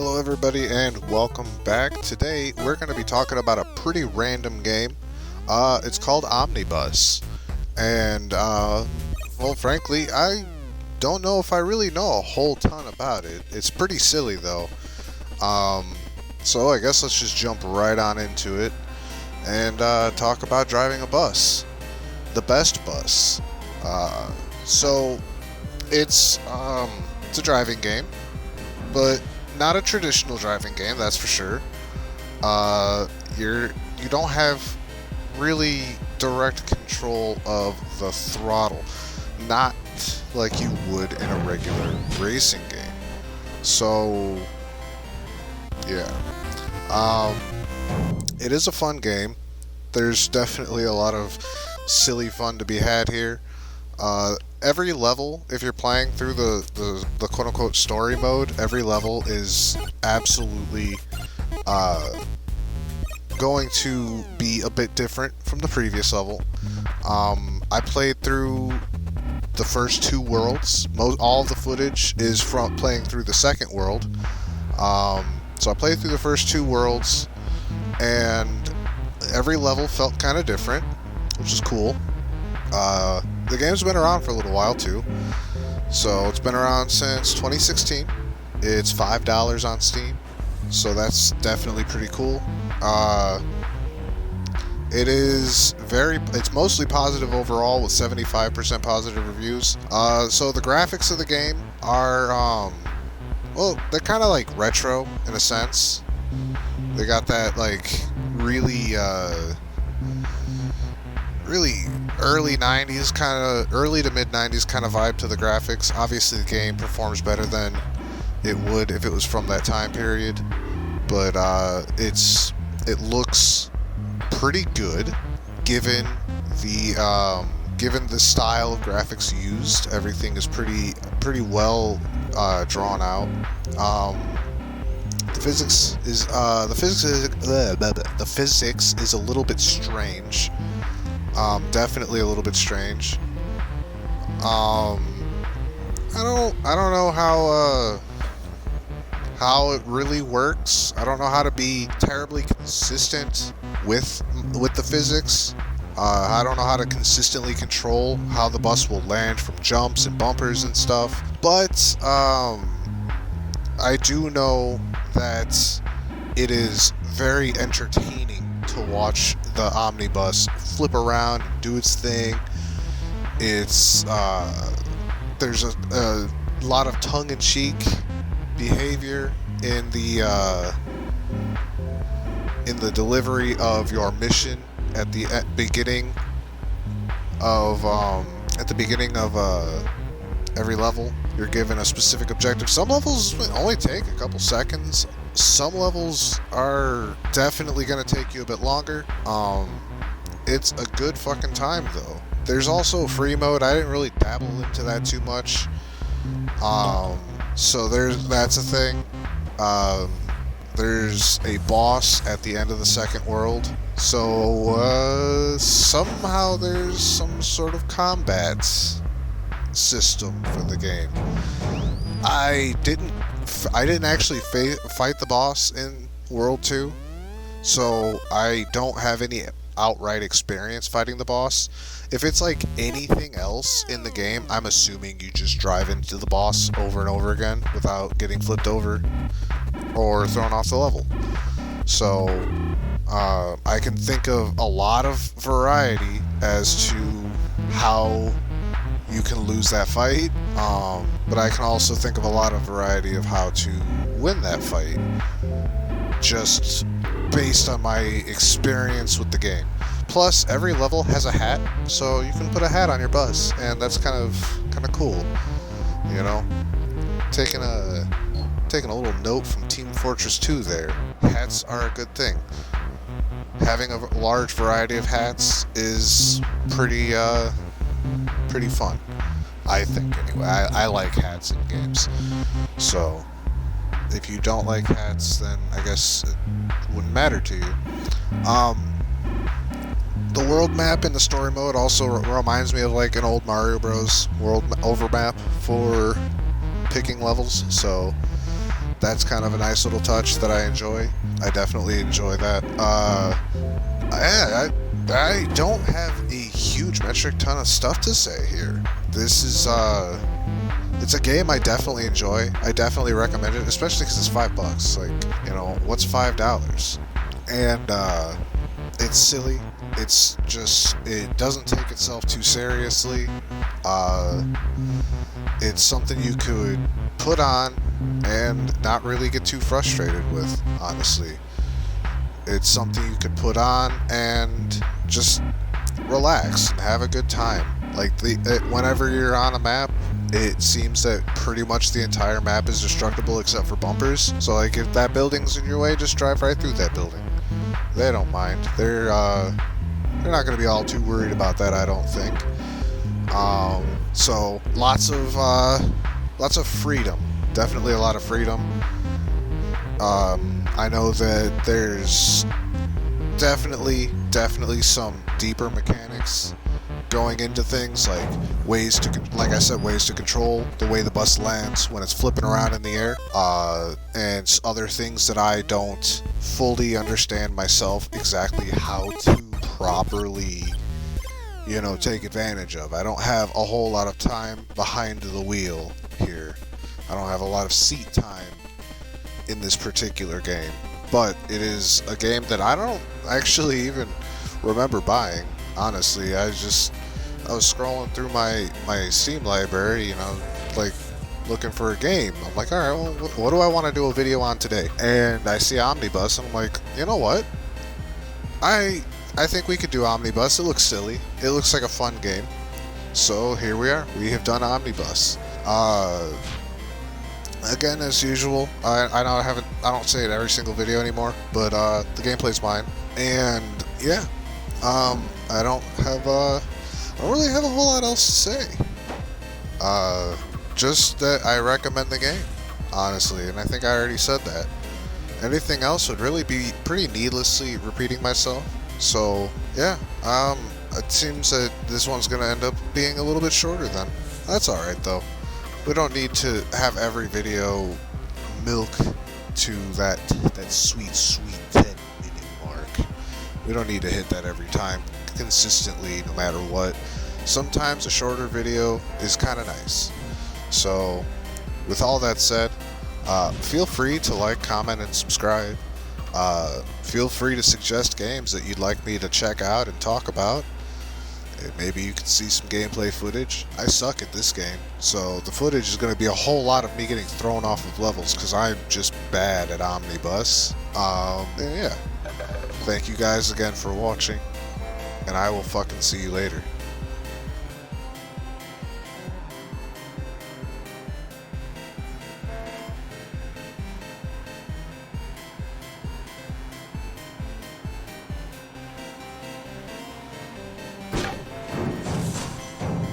Hello everybody and welcome back. Today we're going to be talking about a pretty random game. It's called Omnibus. And, well frankly, I don't know if I really know a whole ton about it. It's pretty silly though. So I guess let's just jump right on into it and talk about driving a bus. The best bus. So it's a driving game, but not a traditional driving game, that's for sure. You don't have really direct control of the throttle, not like you would in a regular racing game. So, yeah. It is a fun game. There's definitely a lot of silly fun to be had here. Every level, if you're playing through the quote-unquote story mode, every level is absolutely going to be a bit different from the previous level. I played through the first two worlds. All of the footage is from playing through the second world. So I played through the first two worlds, and every level felt kind of different, which is cool. The game's been around for a little while too, so it's been around since 2016. It's $5 on Steam, so that's definitely pretty cool. It's mostly positive overall with 75% positive reviews. So the graphics of the game are, well, they're kind of like retro in a sense. They got that like really early 90s early to mid 90s kind of vibe to the graphics. Obviously the game performs better than it would if it was from that time period, but it looks pretty good given the style of graphics used. Everything is pretty well drawn out. The physics is a little bit strange. Definitely a little bit strange. I don't know how it really works. I don't know how to be terribly consistent with the physics. I don't know how to consistently control how the bus will land from jumps and bumpers and stuff. But I do know that it is very entertaining to watch the omnibus flip around and do its thing. It's there's a lot of tongue-in-cheek behavior in the delivery of your mission at the beginning of every level. You're given a specific objective. Some levels only take a couple seconds. Some levels are definitely going to take you a bit longer. It's a good fucking time though. There's also free mode. I didn't really dabble into that too much. So that's a thing. There's a boss at the end of the second world. So somehow there's some sort of combat system for the game. I didn't actually fight the boss in World 2, so I don't have any outright experience fighting the boss. If it's like anything else in the game, I'm assuming you just drive into the boss over and over again without getting flipped over or thrown off the level. So I can think of a lot of variety as to how you can lose that fight, but I can also think of a lot of variety of how to win that fight, just based on my experience with the game. Plus, every level has a hat, so you can put a hat on your bus, and that's kind of cool, you know. Taking a little note from Team Fortress 2 there. Hats are a good thing. Having a large variety of hats is pretty fun, I think, anyway. I like hats in games. So, if you don't like hats, then I guess it wouldn't matter to you. The world map in the story mode also reminds me of like an old Mario Bros. World overmap for picking levels. So, That's kind of a nice little touch that I enjoy. I definitely enjoy that. I don't have a huge metric ton of stuff to say here. This is it's a game I definitely enjoy. I definitely recommend it, especially because it's $5. Like, you know, what's $5? And it's silly. It's just, it doesn't take itself too seriously. It's something you could put on and not really get too frustrated with, honestly. It's something you could put on and just relax and have a good time. Like, whenever you're on a map, it seems that pretty much the entire map is destructible except for bumpers. So, like, if that building's in your way, just drive right through that building. They don't mind. They're not going to be all too worried about that, I don't think. So lots of freedom. Definitely a lot of freedom. I know that there's definitely some deeper mechanics going into things, like ways to control the way the bus lands when it's flipping around in the air, and other things that I don't fully understand myself exactly how to properly, you know, take advantage of. I don't have a whole lot of time behind the wheel here. I don't have a lot of seat time in this particular game, but it is a game that I don't actually even remember buying, honestly. I was scrolling through my Steam library, you know, like looking for a game. I'm like, alright, well, what do I want to do a video on today? And I see Omnibus, and I'm like, you know what? I think we could do Omnibus. It looks silly. It looks like a fun game. So here we are. We have done Omnibus. Again, as usual, I know I don't say it every single video anymore, but the gameplay's mine. And yeah, I don't really have a whole lot else to say. Just that I recommend the game, honestly, and I think I already said that. Anything else would really be pretty needlessly repeating myself. So yeah, it seems that this one's gonna end up being a little bit shorter then. That's alright though. We don't need to have every video milk to that sweet 10-minute mark. We don't need to hit that every time consistently, no matter what. Sometimes a shorter video is kind of nice. So with all that said, feel free to like, comment, and subscribe. Feel free to suggest games that you'd like me to check out and talk about. Maybe you can see some gameplay footage. I suck at this game, so the footage is going to be a whole lot of me getting thrown off of levels because I'm just bad at Omnibus. And yeah, thank you guys again for watching, and I will fucking see you later.